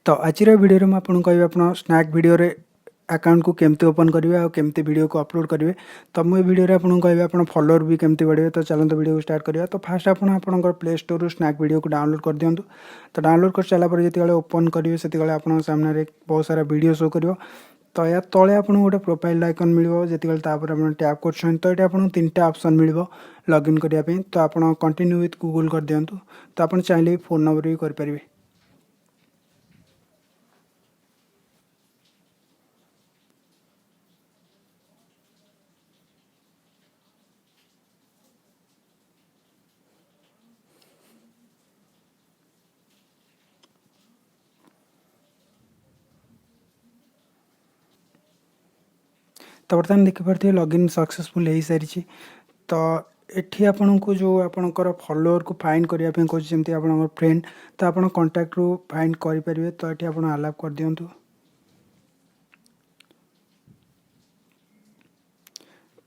तो आज वीडियो में आपको कहबे आप स्नैक वीडियो रे अकाउंट को केमती ओपन करेंगे और केमती वीडियो को अपलोड करेंगे। तो मुझे वीडियो रे आपको कहबे आप फॉलोअर भी केमती बढ़े। तो चलते वीडियो को स्टार्ट करिया। तो फास्ट आप प्ले स्टोर स्नैक वीडियो को डाउनलोड कर दिंतु। तो डाउनलोड कर सारापर जो ओपन करेंगे से सामने बहुत सारा वीडियो शो कर। तो या तले आप गोटे प्रोफाइल आइकन मिले जिते आप टैप कर तो ये आपको 3टा ऑप्शन मिल लॉगिन करने। तो आप कंटिन्यू विथ गूगल कर दिंतु। तो आप चाहिए फोन नंबर भी करेंगे। तो बर्तमान देखिपे लॉगिन सक्सेसफुल हो सारी। तो एठी आपन को जो आपणकर फॉलोअर को फाइंड करने कहूँ जमी आप फ्रेंड तो आप कॉन्टैक्ट रू फाइंड करेंगे। तो ये आप अलाउ कर दिंतु।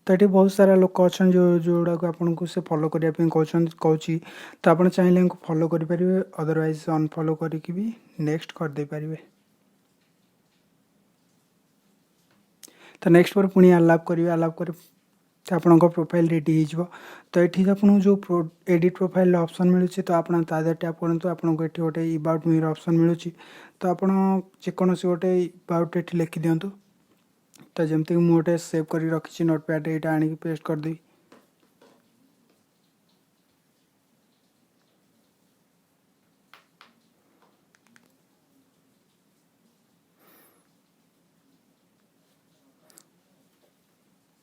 तो ये बहुत सारा लोक अच्छा जो जोड़ा को आपन को से फॉलो करने कहूँ तो आप चाहिए फॉलो करेंगे। अदरवाइज अनफॉलो करके भी नेक्स्ट कर दे पारे। तो नेक्स्ट पर पुणी अलाउ करेंगे। अलाउ कर आपण प्रोफाइल रेडी हो। तो ये आपको जो एडिट प्रोफाइल ऑप्शन मिलूँ तो आप टैप करूँ आपको ये गोटे अबाउट मी ऑप्शन मिलूँ। तो आप जेकोसी गोटे अबाउट ये लिखि दिंतु। तो जमती मुझे गोटे सेव कर रखी नोटपैड यहाँ आनी पेस्ट करदेवी।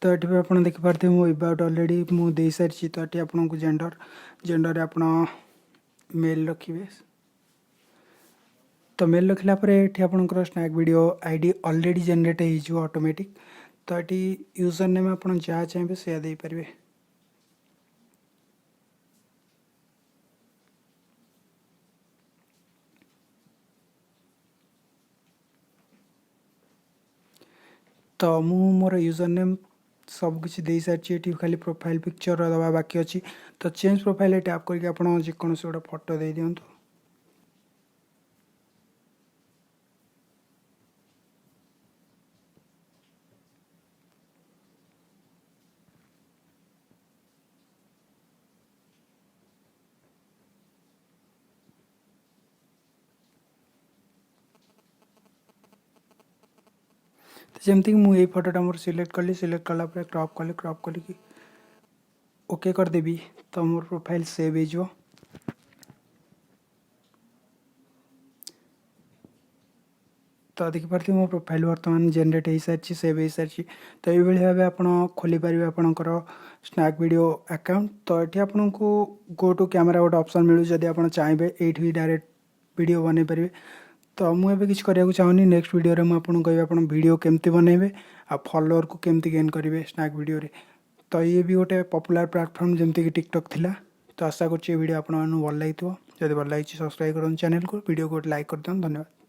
तो ये आप देखिपे मो अबाउट अलरेडी मुझे सारी। तो ये आपको जेंडर आप मेल रखिए। तो मेल रखला ये आपंकर snack video ID already generate हो ऑटोमेटिक। तो ये यूजर नेम आप जहाँ चाहिए से दे पारे। तो मु मोर यूजर नेम सब किसी दे सारी। ये खाली प्रोफाइल पिक्चर दवा बाकी अच्छी। तो चेंज प्रोफाइल टैप करके आप जेकोसी गोटे फोटो दे दिंतु। तो जमती मुझे फोटोटा मोर सिलेक्ट कली। सिलेक्ट कलापर क्रॉप कली ओके करदेवी। तो मोर प्रोफाइल सेव हो। तो देखिपे मो प्रोफाइल बर्तमान जनरेट हो सारी सेव हो सारी। तो ये भाव आप खोली पारे आपणकर स्नैक वीडियो अकाउंट। तो ये आपको गो टू कैमेरा गोटे ऑप्शन मिलूँ जदि आप चाहिए ये भी डायरेक्ट वीडियो बन पारे। तो मुझे किसी करने चाहूनी। नेक्स्ट वीडियो रे आपको कहबी आप वीडियो केमती बनइबे आ फॉलोअर को केमती गेन करेंगे स्नैक वीडियो रे। तो ये भी गोटे पॉपुलर प्लेटफॉर्म जमती कि टिकटॉक थिला। तो आशा कर वीडियो आपको भल लगी। जब भल लगी सब्सक्राइब कर चैनल को वीडियो को लाइक कर दिखाँ। धन्यवाद।